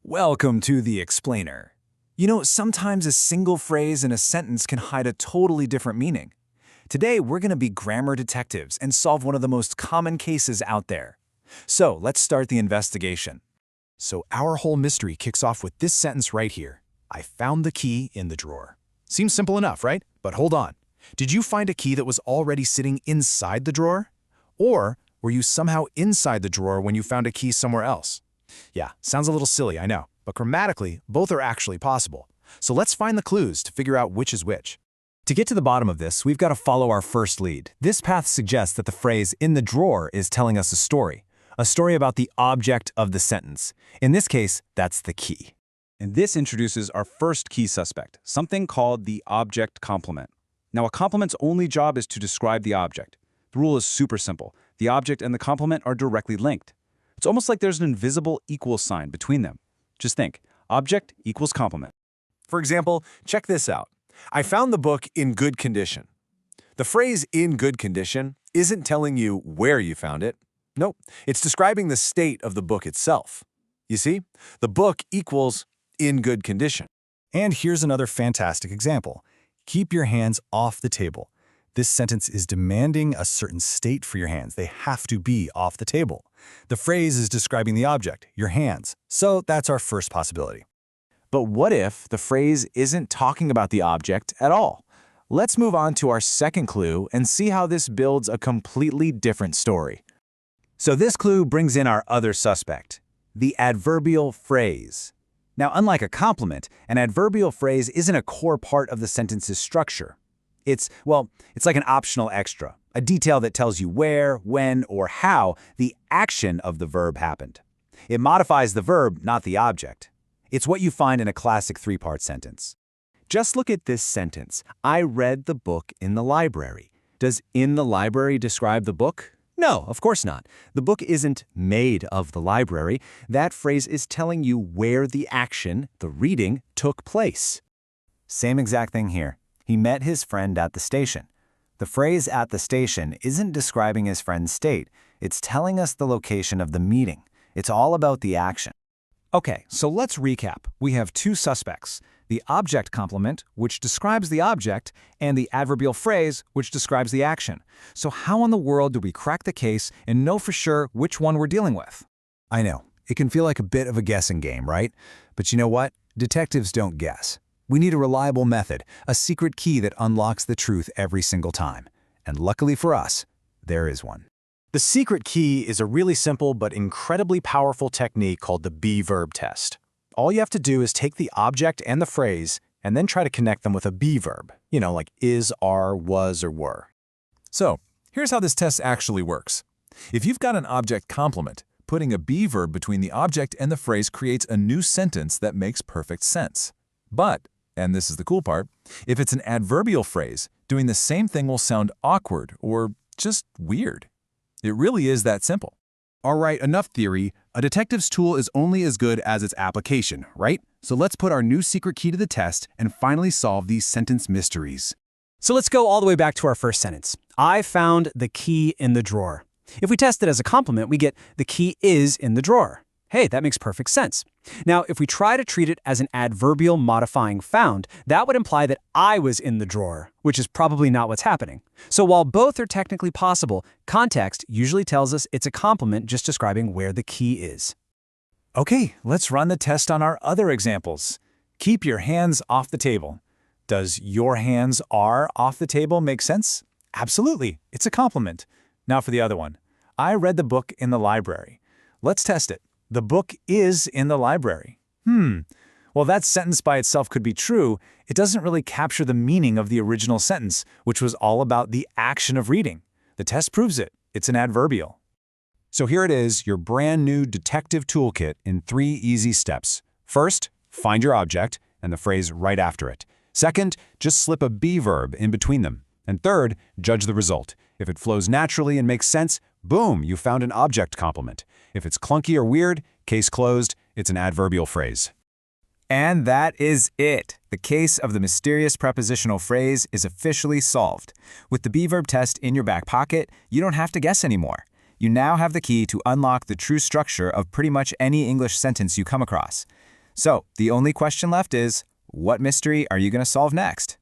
Welcome to the explainer. You know, sometimes a single phrase in a sentence can hide a totally different meaning. Today, we're going to be grammar detectives and solve one of the most common cases out there. So, let's start the investigation. So our whole mystery kicks off with this sentence right here. I found the key in the drawer. Seems simple enough, right? But hold on. Did you find a key that was already sitting inside the drawer? Or were you somehow inside the drawer when you found a key somewhere else? Yeah, sounds a little silly, I know, but grammatically, both are actually possible. So let's find the clues to figure out which is which. To get to the bottom of this, we've got to follow our first lead. This path suggests that the phrase in the drawer is telling us a story about the object of the sentence. In this case, that's the key. And this introduces our first key suspect, something called the object complement. Now, a complement's only job is to describe the object. The rule is super simple. The object and the complement are directly linked. It's almost like there's an invisible equal sign between them. Just think, object equals complement. For example, check this out. I found the book in good condition. The phrase in good condition isn't telling you where you found it. Nope, it's describing the state of the book itself. You see, the book equals in good condition. And here's another fantastic example. Keep your hands off the table. This sentence is demanding a certain state for your hands. They have to be off the table. The phrase is describing the object, your hands. So that's our first possibility. But what if the phrase isn't talking about the object at all? Let's move on to our second clue and see how this builds a completely different story. So this clue brings in our other suspect, the adverbial phrase. Now, unlike a complement, an adverbial phrase isn't a core part of the sentence's structure. It's like an optional extra, a detail that tells you where, when, or how the action of the verb happened. It modifies the verb, not the object. It's what you find in a classic three-part sentence. Just look at this sentence. I read the book in the library. Does in the library describe the book? No, of course not. The book isn't made of the library. That phrase is telling you where the action, the reading, took place. Same exact thing here. He met his friend at the station. The phrase at the station isn't describing his friend's state. It's telling us the location of the meeting. It's all about the action. Okay, so let's recap. We have two suspects, the object complement, which describes the object, and the adverbial phrase, which describes the action. So how in the world do we crack the case and know for sure which one we're dealing with? I know, it can feel like a bit of a guessing game, right? But you know what? Detectives don't guess. We need a reliable method, a secret key that unlocks the truth every single time. And luckily for us, there is one. The secret key is a really simple but incredibly powerful technique called the be verb test. All you have to do is take the object and the phrase and then try to connect them with a be verb, like is, are, was, or were. So, here's how this test actually works. If you've got an object complement, putting a be verb between the object and the phrase creates a new sentence that makes perfect sense. But, and this is the cool part, if it's an adverbial phrase, doing the same thing will sound awkward or just weird. It really is that simple. All right, enough theory. A detective's tool is only as good as its application, right? So let's put our new secret key to the test and finally solve these sentence mysteries. So let's go all the way back to our first sentence. I found the key in the drawer. If we test it as a complement, we get the key is in the drawer. Hey, that makes perfect sense. Now, if we try to treat it as an adverbial modifying found, that would imply that I was in the drawer, which is probably not what's happening. So while both are technically possible, context usually tells us it's a complement just describing where the key is. Okay, let's run the test on our other examples. Keep your hands off the table. Does your hands are off the table make sense? Absolutely, it's a complement. Now for the other one. I read the book in the library. Let's test it. The book is in the library. Well, that sentence by itself could be true. It doesn't really capture the meaning of the original sentence, which was all about the action of reading. The test proves it. It's an adverbial. So here it is, your brand new detective toolkit in 3 easy steps. First, find your object and the phrase right after it. Second, just slip a be verb in between them. And third, judge the result. If it flows naturally and makes sense, boom, you found an object complement. If it's clunky or weird, case closed, it's an adverbial phrase. And that is it. The case of the mysterious prepositional phrase is officially solved. With the be verb test in your back pocket, you don't have to guess anymore. You now have the key to unlock the true structure of pretty much any English sentence you come across. So, the only question left is, what mystery are you going to solve next?